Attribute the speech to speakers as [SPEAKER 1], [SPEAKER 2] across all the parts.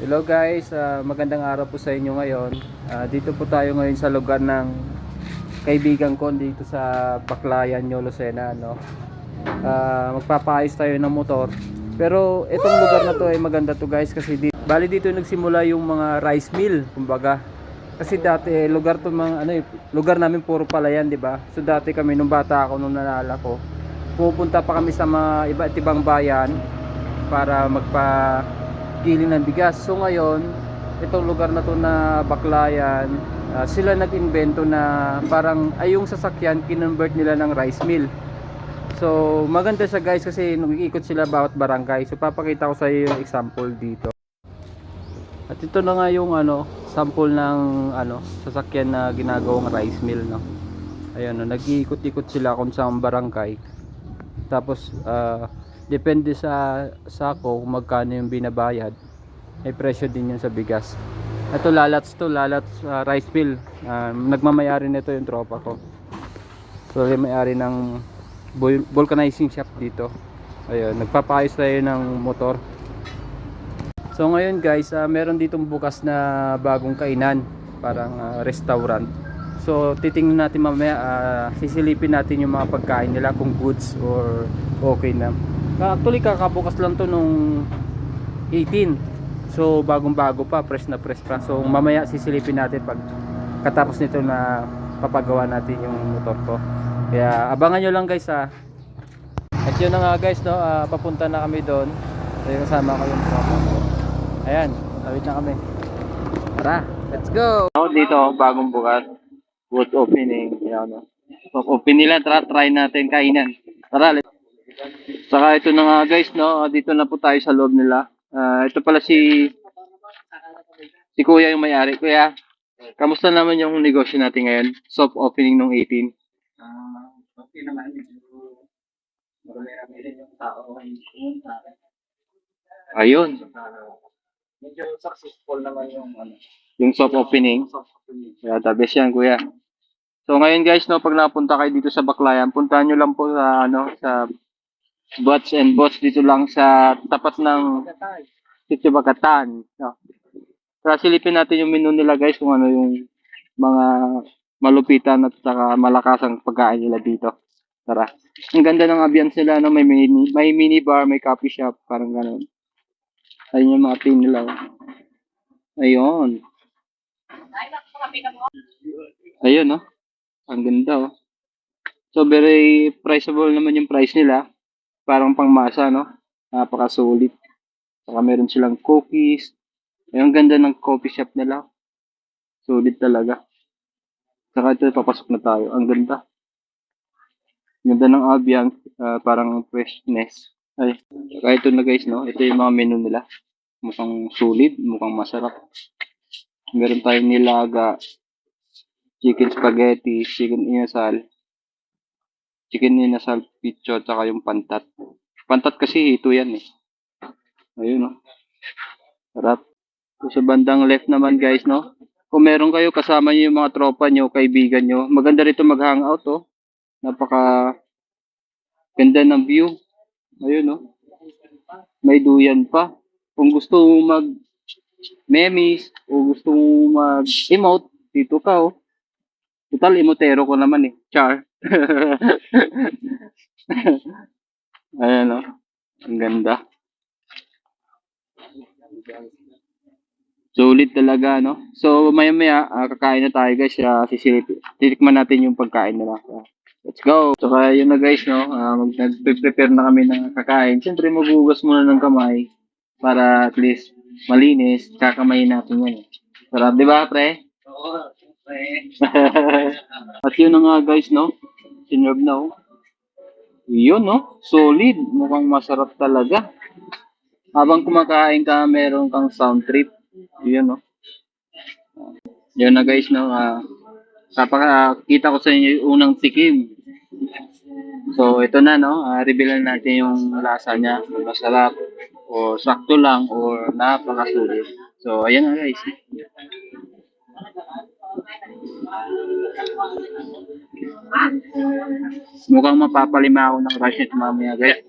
[SPEAKER 1] Hello guys, magandang araw po sa inyo ngayon. Dito po tayo ngayon sa lugar ng kaibigan ko dito sa Baclayan, Lucena, no. Magpapaayos tayo ng motor. Pero itong lugar na to ay maganda to guys kasi dito nagsimula yung mga rice mill, kumbaga. Kasi dati lugar to mga lugar namin puro palayan, 'di ba? So dati kami nung bata ako nung naalala ko, pupunta pa kami sa mga iba't ibang bayan para giling ng bigas. So ngayon, itong lugar na to na Baclayan, sila nag-invento na parang ay yung sasakyan kinonvert nila ng rice mill. So maganda siya guys kasi nag-iikot sila bawat barangay. So papakita ko sa iyo yung example dito. At ito na nga yung sample ng sasakyan na ginagawang rice mill, no. Ayun, no, nag-iikot-ikot sila kung saan barangay. Tapos depende sa sako kung magkano yung binabayad, may presyo din yun sa bigas. Ito lalats rice mill. Nagmamayari nito yung tropa ko. So yung may-ari ng vulcanizing shop dito. Ayun, nagpapayos tayo ng motor. So ngayon guys, meron ditong bukas na bagong kainan, parang restaurant. So titingnan natin mamaya, sisilipin natin yung mga pagkain nila kung goods or okay na. Actually kakabukas lang to nung 18. So bagong bago pa, fresh na fresh pa. So mamaya sisilipin natin pag katapos nito na papagawa natin yung motor ko. Kaya abangan nyo lang guys ha. At yun na nga guys, no, papunta na kami doon. So kasama ko yung tropa ko. Ayan, tawid na kami. Tara, let's go. Dito bagong bukas, good opening. Ayan, no. Open nila, try natin kainan. Tara, let's. Saka ito na nga guys, no, dito na po tayo sa loob nila. Ito pala si Kuya yung may-ari. Kuya, kamusta naman yung negosyo natin ngayon? Soft opening nung 18.
[SPEAKER 2] Okay naman, marami rin yung tao ngayon sa akin.
[SPEAKER 1] Ayun,
[SPEAKER 2] Medyo successful naman yung
[SPEAKER 1] yung soft opening.
[SPEAKER 2] soft opening.
[SPEAKER 1] Kaya the best yan, Kuya. So ngayon guys, no, pag napunta kayo dito sa Baclayan, puntahan nyo lang po sa sa Bots and Bots dito lang sa tapat ng Sitio Bagatan. No. Kaya silipin natin yung menu nila guys kung ano yung mga malupitan at saka malakasang pagkain nila dito. Tara. Ang ganda ng ambience nila, no? May mini bar, may coffee shop, parang gano'n. Ayun yung mga pin nila. Ayun. Ayun, no? Ang ganda, oh. So, very priceable naman yung price nila. Parang pangmasa, no? Napaka-solid. Saka meron silang cookies. Ayun, ang ganda ng coffee shop nila. Solid talaga. Saka ito, papasok na tayo. Ang ganda. Ganda ng ambience, parang freshness. Ay, saka ito na guys, no? Ito yung mga menu nila. Mukhang solid, mukhang masarap. Meron tayong nilaga, chicken spaghetti, chicken inasal picho, saka yung pantat. Pantat kasi ito yan eh. Ayun, no? Sarap. So, sa bandang left naman guys, no? Kung meron kayo kasama nyo yung mga tropa nyo, kaibigan nyo, maganda rito mag-hangout, oh. Napaka ganda ng view. Ayun, no? May duyan pa. Kung gusto mo mag memes o gusto mo mag emote, dito ka, oh. Total, emotero ko naman eh. Char. Ayan, no? Ang ganda. Solid talaga, no? So, maya-maya, kakain na tayo, guys. Titikman natin yung pagkain nila. Let's go! So, kaya yun na, guys, no? Nag-prepare na kami ng kakain. Siyempre, maghugas muna ng kamay para at least malinis. Kakamayin natin yan. Sarap, di ba, pre?
[SPEAKER 2] Oo, pre.
[SPEAKER 1] At yun na nga, guys, no? Sinerve na, oh. Yun, no? Solid. Mukhang masarap talaga. Habang kumakain ka, meron kang sound trip. Yun, no? Yun na guys, no? Kita ko sa inyo yung unang tikim. So, ito na, no? Reveal na natin yung lasa niya. Kung masarap, o sakto lang, or napakasulit. So, ayan na guys. Mukhang mapapalima ako ng rice mamaya guys.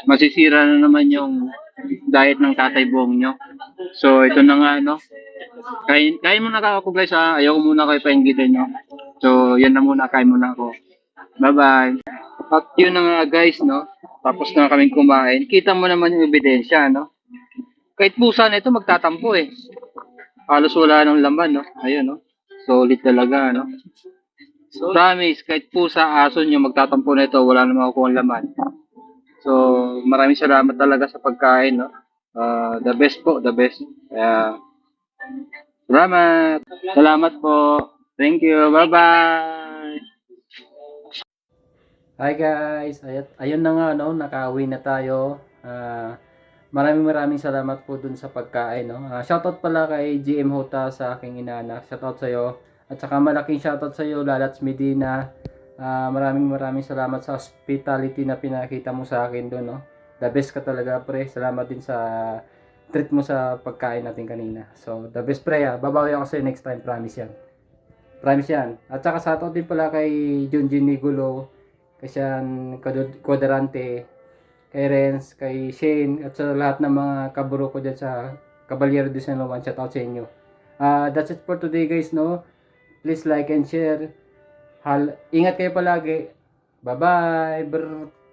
[SPEAKER 1] Masisira na naman yung diet ng Tatay Bong nyo. So, ito na nga, no? Kain muna ako guys, ha? Ayaw ko muna kayo painggitin nyo. So, yan na muna, kain muna ako. Bye-bye. At yun na nga guys, no? Tapos na kaming kumain. Kita mo naman yung ebidensya, no? Kahit pusa na ito, magtatampo eh. Halos wala ng laman, no? Ayun, no? Solid talaga, no? Promise, kahit pusa, aso nyo, magtatampo na ito, wala namang makukuha laman. So, maraming salamat talaga sa pagkain, no? The best po, the best. Kaya, salamat. Salamat po. Thank you. Bye-bye. Hi guys. Ayun na nga, no? Nakauwi na tayo. Maraming salamat po dun sa pagkain, no? Shoutout pala kay GM Hota sa aking inaanak. Shoutout sa'yo. At saka malaking shoutout sa'yo, Lalats Medina. Maraming salamat sa hospitality na pinakita mo sa akin doon, no? The best ka talaga, pre. Salamat din sa treat mo sa pagkain natin kanina. So, the best, pre, ha. Babawi ako sa'yo next time, promise yan. Promise yan. At saka shoutout din pala kay Junjin Nigulo, kay Sean Quadrante, kay Renz, kay Shane, at sa lahat ng mga kaburo ko dyan sa Caballero de San Juan. Shoutout sa inyo. That's it for today, guys, no? Please like and share. Ingat kayo palagi. Bye-bye.